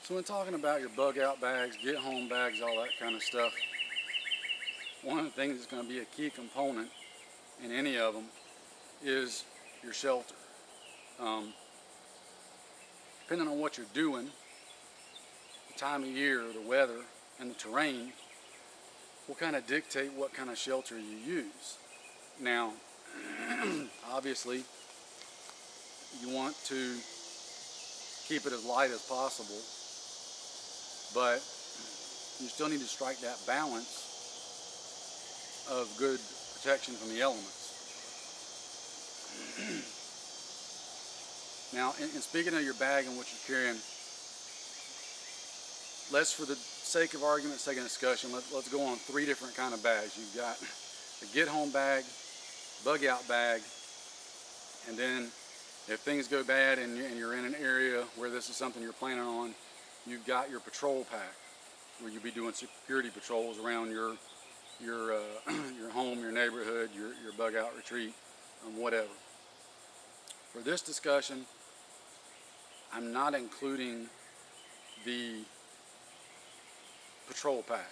So when talking about your bug out bags, get home bags, all that kind of stuff, one of the things that's going to be a key component in any of them is your shelter. Depending on what you're doing, the time of year, the weather, and the terrain will kind of dictate what kind of shelter you use. Now, obviously, you want to keep it as light as possible, but you still need to strike that balance of good protection from the elements. Now, in speaking of your bag and what you're carrying, let's, for the sake of argument, sake of discussion, let's go on 3 different kind of bags. You've got the get home bag, bug out bag, and then if things go bad and you're in an area where this is something you're planning on, you've got your patrol pack, where you'll be doing security patrols around your home, your neighborhood, your bug out retreat, whatever. For this discussion, I'm not including the patrol pack.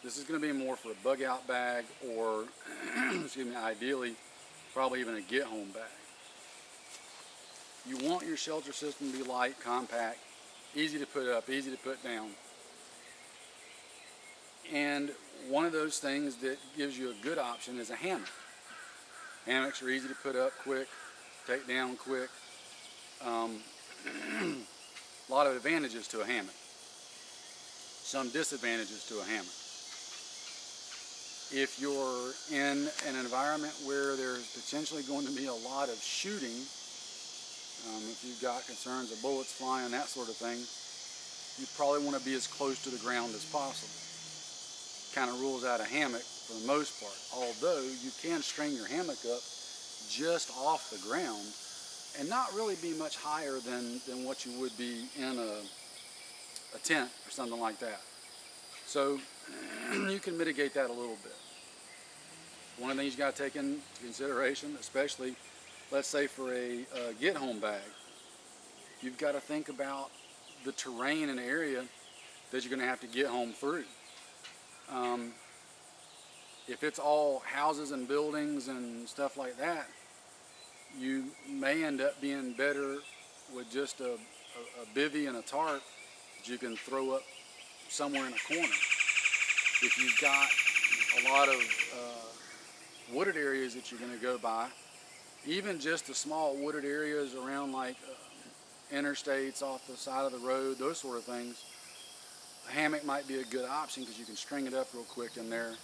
This is going to be more for a bug out bag, or excuse me, ideally probably even a get home bag. You want your shelter system to be light, compact, easy to put up, easy to put down. And one of those things that gives you a good option is a hammock. Hammocks are easy to put up quick, take down quick. A lot of advantages to a hammock. Some disadvantages to a hammock. If you're in an environment where there's potentially going to be a lot of shooting, if you've got concerns of bullets flying, that sort of thing, you probably want to be as close to the ground as possible. Kind of rules out a hammock for the most part, although you can string your hammock up just off the ground and not really be much higher than what you would be in a tent or something like that. So you can mitigate that a little bit. One of the things you got to take into consideration, especially let's say for a get home bag, you've got to think about the terrain and area that you're going to have to get home through. If it's all houses and buildings and stuff like that, you may end up being better with just a bivvy and a tarp that you can throw up somewhere in a corner. If you've got a lot of wooded areas that you're going to go by, even just the small wooded areas around like interstates off the side of the road, those sort of things, a hammock might be a good option because you can string it up real quick in there,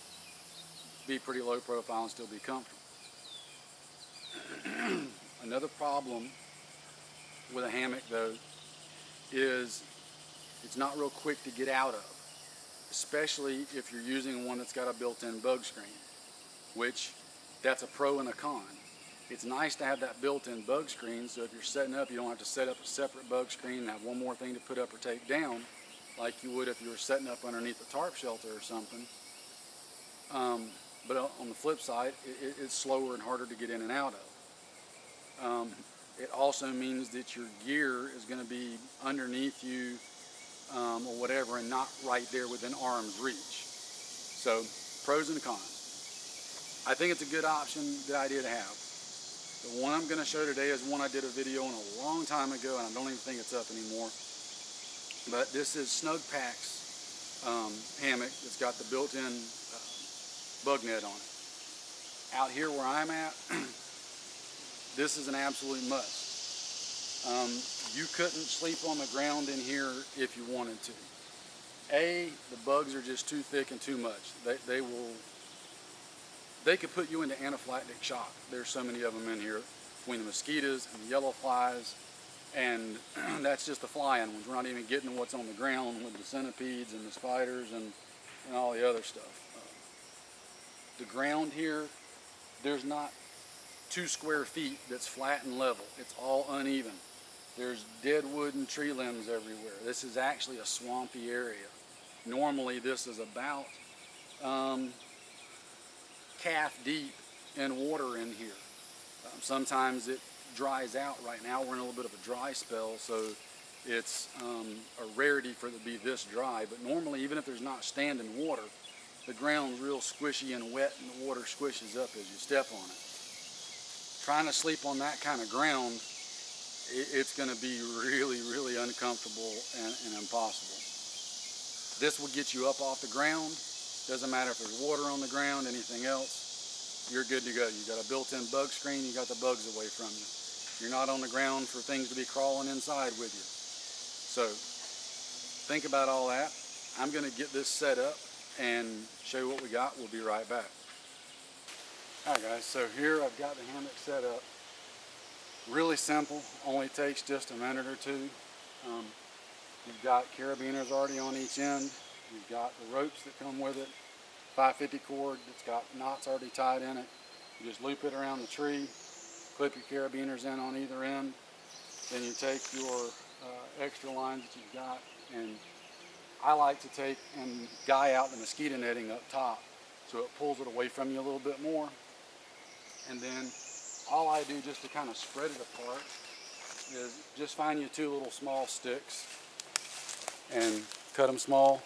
be pretty low profile and still be comfortable. Another problem with a hammock though is it's not real quick to get out of, especially if you're using one that's got a built-in bug screen, which that's a pro and a con. It's nice to have that built-in bug screen, so if you're setting up, you don't have to set up a separate bug screen and have one more thing to put up or take down like you would if you were setting up underneath a tarp shelter or something. But on the flip side, it's slower and harder to get in and out of. It also means that your gear is going to be underneath you or whatever, and not right there within arm's reach. So pros and cons. I think it's a good option, good idea to have. The one I'm going to show today is one I did a video on a long time ago, and I don't even think it's up anymore. But this is Snugpak's hammock. It's got the built-in bug net on it. Out here where I'm at, this is an absolute must. You couldn't sleep on the ground in here if you wanted to. The bugs are just too thick and too much. They could put you into anaphylactic shock. There's so many of them in here, between the mosquitoes and the yellow flies, and that's just the flying ones. We're not even getting to what's on the ground with the centipedes and the spiders and all the other stuff. The ground here, there's not 2 square feet that's flat and level. It's all uneven. There's dead wood and tree limbs everywhere. This is actually a swampy area. Normally this is about calf deep in water in here. Sometimes it dries out. Right now we're in a little bit of a dry spell, so It's a rarity for it to be this dry, but normally even if there's not standing water, the ground's real squishy and wet and the water squishes up as you step on it. Trying to sleep on that kind of ground, it's going to be really, really uncomfortable and impossible. This will get you up off the ground. Doesn't matter if there's water on the ground, anything else, you're good to go. You got a built-in bug screen, you got the bugs away from you. You're not on the ground for things to be crawling inside with you. So think about all that. I'm going to get this set up and show you what we got. We'll be right back. Alright guys, so here I've got the hammock set up. Really simple, only takes just a minute or two. You've got carabiners already on each end. You've got the ropes that come with it. 550 cord that's got knots already tied in it. You just loop it around the tree, clip your carabiners in on either end. Then you take your extra lines that you've got, and I like to take and guy out the mosquito netting up top so it pulls it away from you a little bit more. And then all I do just to kind of spread it apart is just find you two little small sticks and cut them small,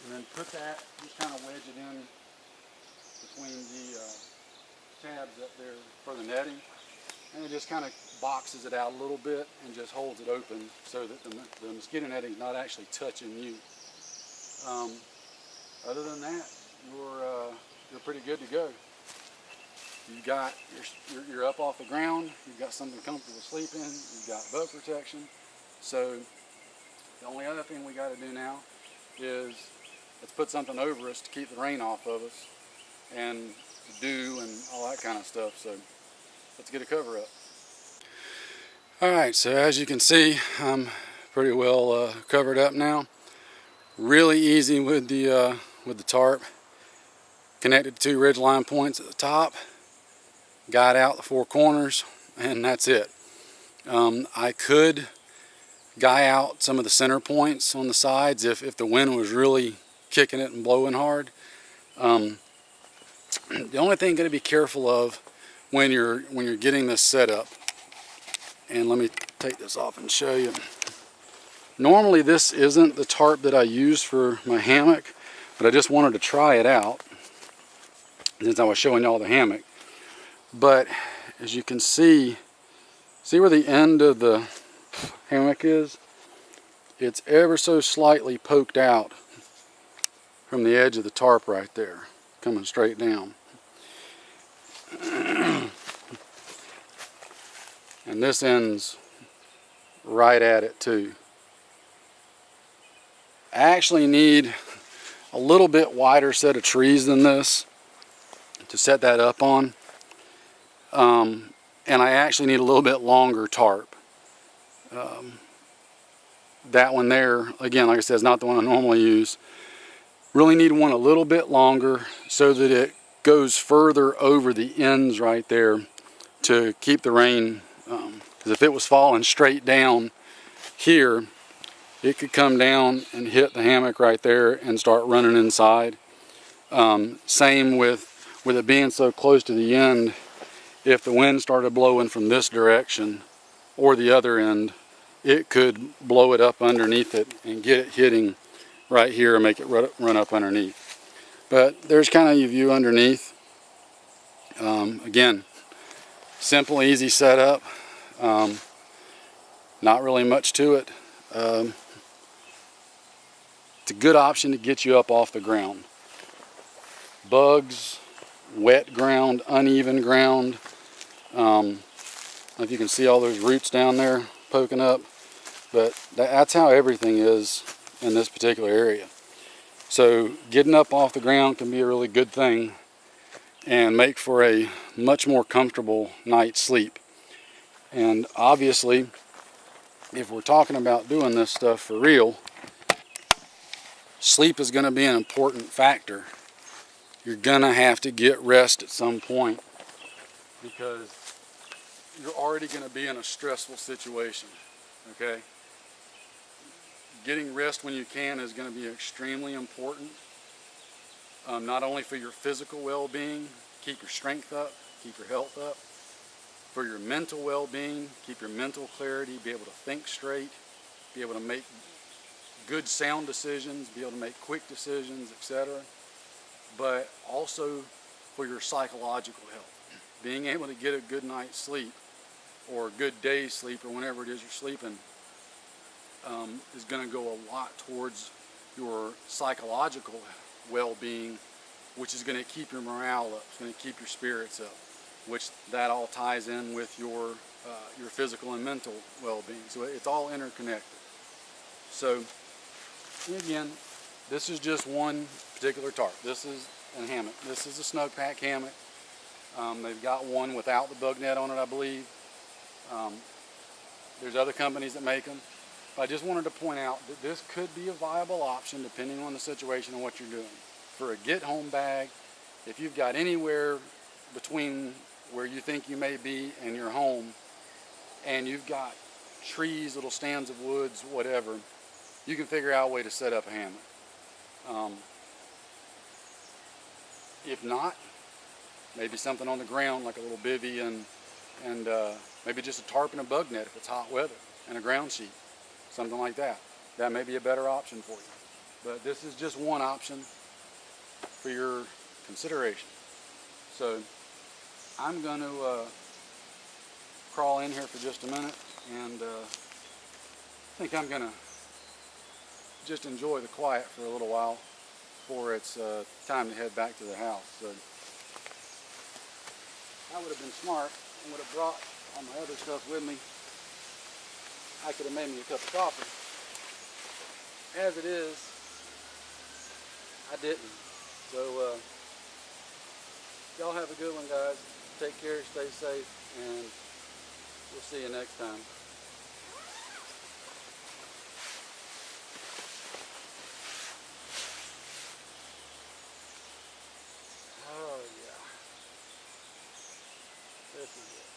and then put that, just kind of wedge it in between the tabs up there for the netting, and it just kind of boxes it out a little bit and just holds it open so that the mosquito netting is not actually touching you. Other than that, you're pretty good to go. You've got you're up off the ground. You've got something comfortable to sleep in. You've got bug protection. So the only other thing we got to do now is let's put something over us to keep the rain off of us and the dew and all that kind of stuff. So let's get a cover up. All right. So as you can see, I'm pretty well covered up now. Really easy with the tarp. Connected to two ridge line points at the top. Guide out the four corners, and that's it. I could guy out some of the center points on the sides if the wind was really kicking it and blowing hard. The only thing you got to be careful of when you're getting this set up, and let me take this off and show you. Normally this isn't the tarp that I use for my hammock, but I just wanted to try it out since I was showing y'all the hammock. But as you can see where the end of the hammock is? It's ever so slightly poked out from the edge of the tarp right there, coming straight down. And this ends right at it too. I actually need a little bit wider set of trees than this to set that up on. And I actually need a little bit longer tarp. That one there, again, like I said, is not the one I normally use. Really need one a little bit longer so that it goes further over the ends right there to keep the rain. Because if it was falling straight down here, it could come down and hit the hammock right there and start running inside. Same with it being so close to the end. If the wind started blowing from this direction or the other end, it could blow it up underneath it and get it hitting right here and make it run up underneath. But there's kind of your view underneath. Again, simple, easy setup. Not really much to it. It's a good option to get you up off the ground. Bugs, wet ground, uneven ground. I don't know if you can see all those roots down there poking up, but that's how everything is in this particular area. So getting up off the ground can be a really good thing and make for a much more comfortable night's sleep. And obviously, if we're talking about doing this stuff for real, sleep is going to be an important factor. You're going to have to get rest at some point because you're already going to be in a stressful situation, okay? Getting rest when you can is going to be extremely important, not only for your physical well-being, keep your strength up, keep your health up, for your mental well-being, keep your mental clarity, be able to think straight, be able to make good sound decisions, be able to make quick decisions, etc. But also for your psychological health. Being able to get a good night's sleep or a good day's sleep or whenever it is you're sleeping is going to go a lot towards your psychological well-being, which is going to keep your morale up, it's going to keep your spirits up, which that all ties in with your physical and mental well-being. So it's all interconnected. So again, this is just one particular tarp. This is a hammock. This is a Snugpak hammock. They've got one without the bug net on it, I believe. There's other companies that make them. But I just wanted to point out that this could be a viable option depending on the situation and what you're doing. For a get-home bag, if you've got anywhere between where you think you may be and your home, and you've got trees, little stands of woods, whatever, you can figure out a way to set up a hammock. If not, maybe something on the ground like a little bivvy and maybe just a tarp and a bug net if it's hot weather, and a ground sheet, something like that. That may be a better option for you. But this is just one option for your consideration. So I'm going to crawl in here for just a minute, and I think I'm going to just enjoy the quiet for a little while before it's time to head back to the house. So I would have been smart and would have brought all my other stuff with me. I could have made me a cup of coffee. As it is, I didn't. So y'all have a good one, guys. Take care, stay safe, and we'll see you next time. Oh yeah, this is it.